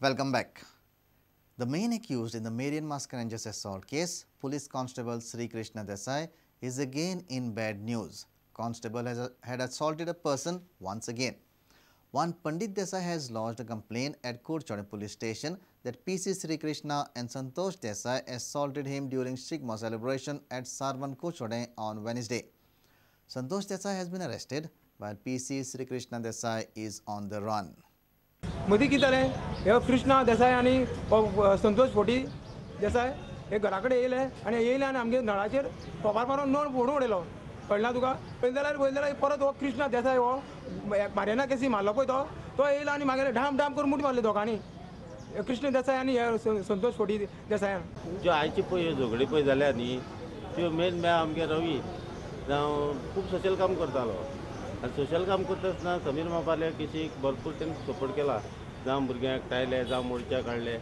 Welcome back. The main accused in the Marian Mascarenhas assault case, Police Constable Srikrishna Desai, is again in bad news. Constable had assaulted a person once again. One Pandit Desai has lodged a complaint at Kurchode police station that PC Srikrishna and Santosh Desai assaulted him during Shigma celebration at Sarvan Kurchode on Wednesday. Santosh Desai has been arrested while PC Srikrishna Desai is on the run. मदी कितें जालें हे कृष्णा देसाय आनी संतोष forty Desai हे घरा कडेन येयले आनी येयले आनी आमगे नळाचेर तोपार मारून नळ फोडून उडयलो कळना तुका पळय जाल्यार परत हो कृष्णा देसाय हो मारियाना केसी मारलो पळय तो येयलो आनी मागीर ढाम ढाम करून मुठी मारले दोगांनी कृष्ण देसाय आनी हे संतोष फोटी देसायान ज्यो आयची पळय झगडी पळय जाल्या न्ही त्यो मेन आमगे रवी जावं खूब सोशल काम करतालो आनी सोशल काम करता आसतना समीर मापाले केसीक भरपूर तेणें सपोर्ट केला जावं भुरग्यांक एकठांयले जावं मोर्चा काडले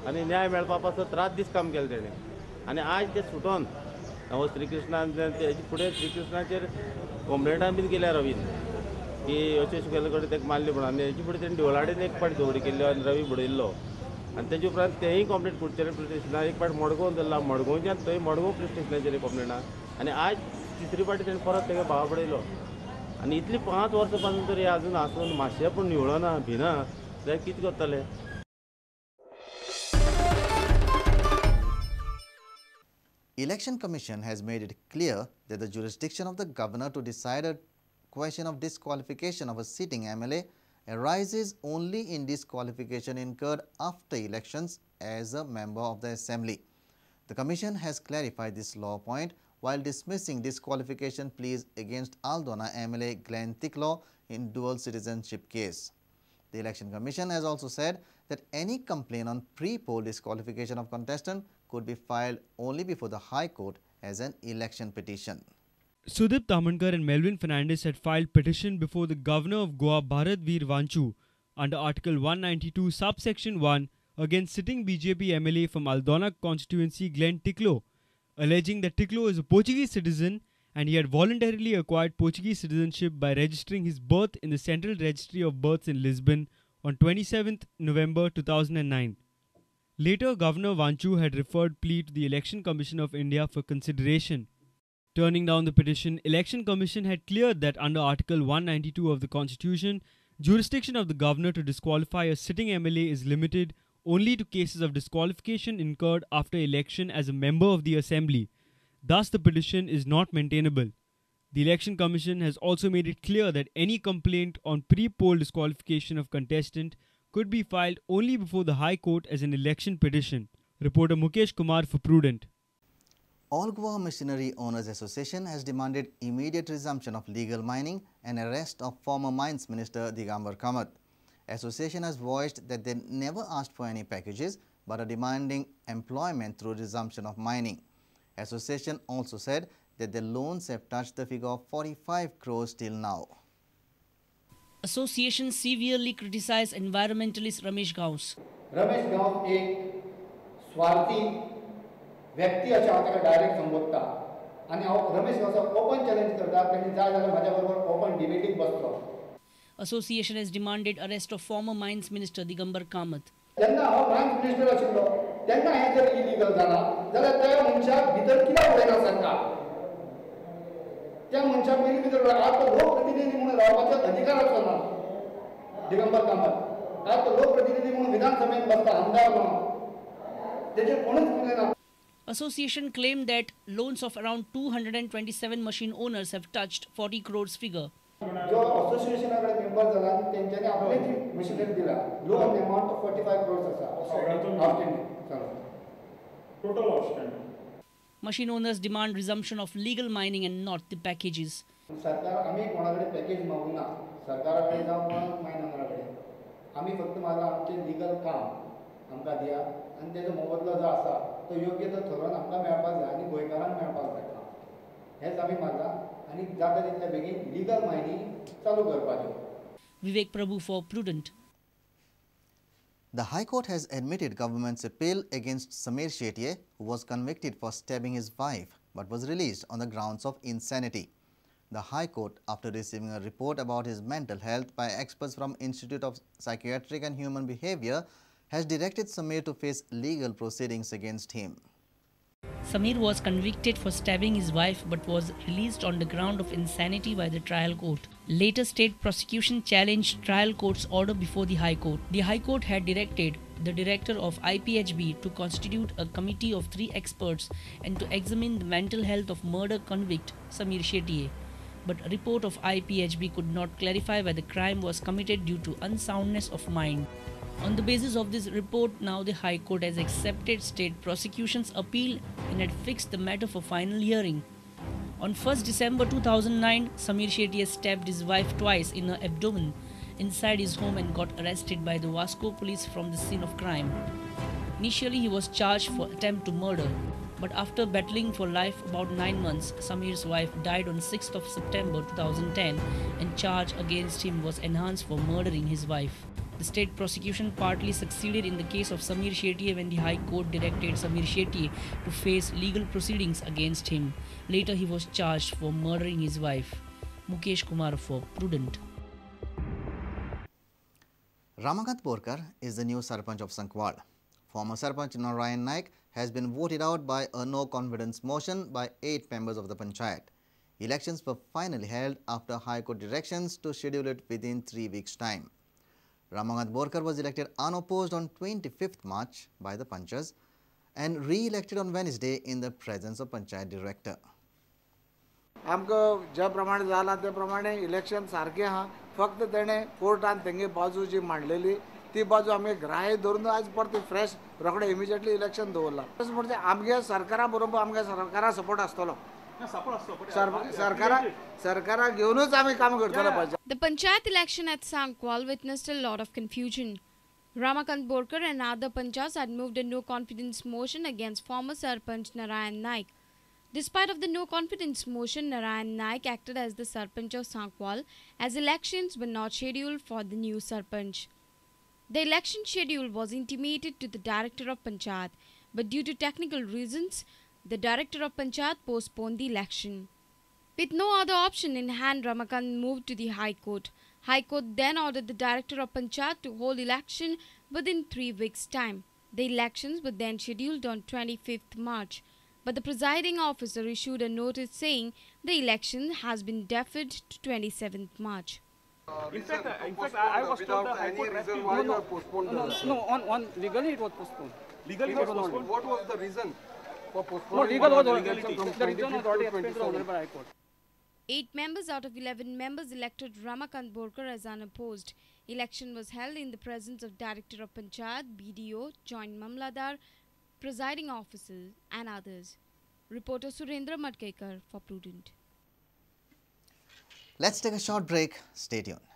आनी न्याय मेळपा पासत रात दीस काम केलें तेणें आनी आयज ते सुटोन हो श्रीकृष्णान तेजे फुडें श्रीकृष्णाचेर कंप्लेंटां बीन केल्या रवीन की अशें अशें केले कडेन ताका मारले म्हणून आनी हेजे फुडें तेणें दिवलाडेन एक पाट झगडी केल्लो आनी रवी बुडयल्लो आनी तेजे उपरांत तेंय कंप्लेंट कुडचेरे पुलीस स्टेशनार एक पाट मडगांव धरला मडगांवच्यान थंय मडगांव पुलीस स्टेशनाचेर कंप्लेंट आहा आनी आयज तिसरी पाटी तेणें परत तेका भावा पडयलो आनी इतली 5 वर्सां पासून तरी आजून आसून मातशें पूण निवळना भिना जाल्यार कितें करतले. Election Commission has made it clear that the jurisdiction of the governor to decide a question of disqualification of a sitting MLA arises only in disqualification incurred after elections as a member of the assembly. The commission has clarified this law point while dismissing disqualification pleas against Aldona MLA Glenn Ticklow in dual citizenship case. The Election Commission has also said that any complaint on pre-poll disqualification of contestant could be filed only before the High Court as an election petition. Sudip Tamankar and Melvin Fernandez had filed petition before the Governor of Goa Bharat Veer Vanchu under Article 192 subsection 1 against sitting BJP MLA from Aldona constituency Glenn Ticklow, alleging that Ticklow is a Portuguese citizen and he had voluntarily acquired Portuguese citizenship by registering his birth in the Central Registry of Births in Lisbon on 27th November 2009. Later, Governor Vanchu had referred plea to the Election Commission of India for consideration. Turning down the petition, Election Commission had cleared that under Article 192 of the Constitution, jurisdiction of the governor to disqualify a sitting MLA is limited only to cases of disqualification incurred after election as a member of the assembly. Thus, the petition is not maintainable. The Election Commission has also made it clear that any complaint on pre-poll disqualification of contestant could be filed only before the High Court as an election petition. Reporter Mukesh Kumar for Prudent. All Goa Machinery Owners Association has demanded immediate resumption of legal mining and arrest of former Mines Minister Digambar Kamath. Association has voiced that they never asked for any packages but are demanding employment through resumption of mining. Association also said that their loans have touched the figure of 45 crores till now. Association severely criticized environmentalist Ramesh Gaus. Ramesh गांव एक स्वार्थी व्यक्ती अशें हांव ताका direct संबोधता आनी हांव रमेश गांवचो ओपन चॅलेंज करता ताणी जाय जाल्यार म्हाज्या बरोबर ओपन डिबेटीक बसलो. Association has demanded arrest of former Mines Minister Digambar Kamath. जेन्ना हांव मायन्स मिनिस्टर आशिल्लो तेन्ना हें जर इलिगल जालां जाल्यार त्या मनशाक भितर कित्याक उडयना सरकार त्या मनशाक पयलीं भितर आज तो लोकप्रतिनिधी म्हणून रावपाचो अधिकार आसलो ना दिगंबर कामत आज तो लोकप्रतिनिधी म्हणून विधानसभेत बसता आमदार म्हणून तेजेर कोणूच उलयना. Association claimed that loans of around 227 machine owners have touched 40 crores figure. जो असोसिएशनाकडे मेंबर जाला तेंच्यांनी आपली जी मशिनरी दिला लोन अमाउंट ऑफ 45 crores आसा outstanding total outstanding. Machine owners demand resumption of legal mining and not the packages. सरकार आम्ही कोणाकडे package मागूंक ना सरकाराकडे जावं मायनराकडे आम्ही फक्त मारला आमचे लिगल काम आमकां दिया आनी तेजो मोबदलो जो आसा तो योग्य तो थरोन आमकां मेळपाक जाय आनी गोंयकारांक मेळपाक जाय हेच आमी मारला आनी जाता तितल्या बेगीन लिगल मायनिंग चालू करपाचें. Vivek Prabhu for Prudent. The High Court has admitted government's appeal against Samir Shetye, who was convicted for stabbing his wife but was released on the grounds of insanity. The High Court, after receiving a report about his mental health by experts from Institute of Psychiatric and Human Behavior, has directed Samir to face legal proceedings against him. Samir was convicted for stabbing his wife but was released on the ground of insanity by the trial court. Later, state prosecution challenged trial court's order before the High Court. The High Court had directed the director of IPHB to constitute a committee of 3 experts and to examine the mental health of murder convict Samir Shetye. But a report of IPHB could not clarify whether the crime was committed due to unsoundness of mind. On the basis of this report, now the High Court has accepted state prosecution's appeal and had fixed the matter for final hearing. On 1st December 2009, Samir Shetye stabbed his wife twice in her abdomen inside his home and got arrested by the Vasco police from the scene of crime. Initially, he was charged for attempt to murder, but after battling for life about 9 months, Samir's wife died on 6th of September 2010 and charge against him was enhanced for murdering his wife. The state prosecution partly succeeded in the case of Samir Shetye when the High Court directed Samir Shetye to face legal proceedings against him. Later, he was charged for murdering his wife. Mukesh Kumar for Prudent. Ramakant Borkar is the new Sarpanch of Sankwal. Former Sarpanch Narayan Naik has been voted out by a no-confidence motion by 8 members of the Panchayat. Elections were finally held after High Court directions to schedule it within 3 weeks' time. Ramakant Borkar was elected unopposed on 25th March by the Panchas and re-elected on Wednesday in the presence of Panchayat Director. आमकां ज्या प्रमाणे जाला त्या प्रमाणे election सारकें आहा फक्त तेणे कोर्टान तेंगे बाजू जी मांडलेली ती बाजू आमी ग्राह्य धरून आज परत फ्रेश रोखडे इमिजिएटली इलेक्शन दवरला म्हणजे आमगे सरकारा बरोबर आमगे सरकारा सपोर्ट आसतलो सरकारा घेवनूच आमी काम करतले पाहिजे. The Panchayat election at Sankwal witnessed a lot of confusion. Ramakant Borkar and other Panchayats had moved a no-confidence motion against former Sarpanch Narayan Naik. Despite of the no-confidence motion, Narayan Naik acted as the Sarpanch of Sankwal as elections were not scheduled for the new Sarpanch. The election schedule was intimated to the Director of Panchayat, but due to technical reasons, the Director of Panchayat postponed the election. With no other option in hand, Ramakant moved to the High Court. High Court then ordered the Director of Panchayat to hold election within 3 weeks' time. The elections were then scheduled on 25th March. But the presiding officer issued a notice saying the election has been deferred to 27th March. In fact, I was told the High Court reason why you have postponed. No, legally it was postponed. Legally it was postponed. What was the reason for postponing? No, legal was the reason was already explained to the Honorable High Court. 8 members out of 11 members elected Ramakant Borkar as unopposed. Election was held in the presence of Director of Panchayat, BDO, Joint Mamladar, presiding officers and others. Reporter Surendra Madkekar for Prudent. Let's take a short break. Stay tuned.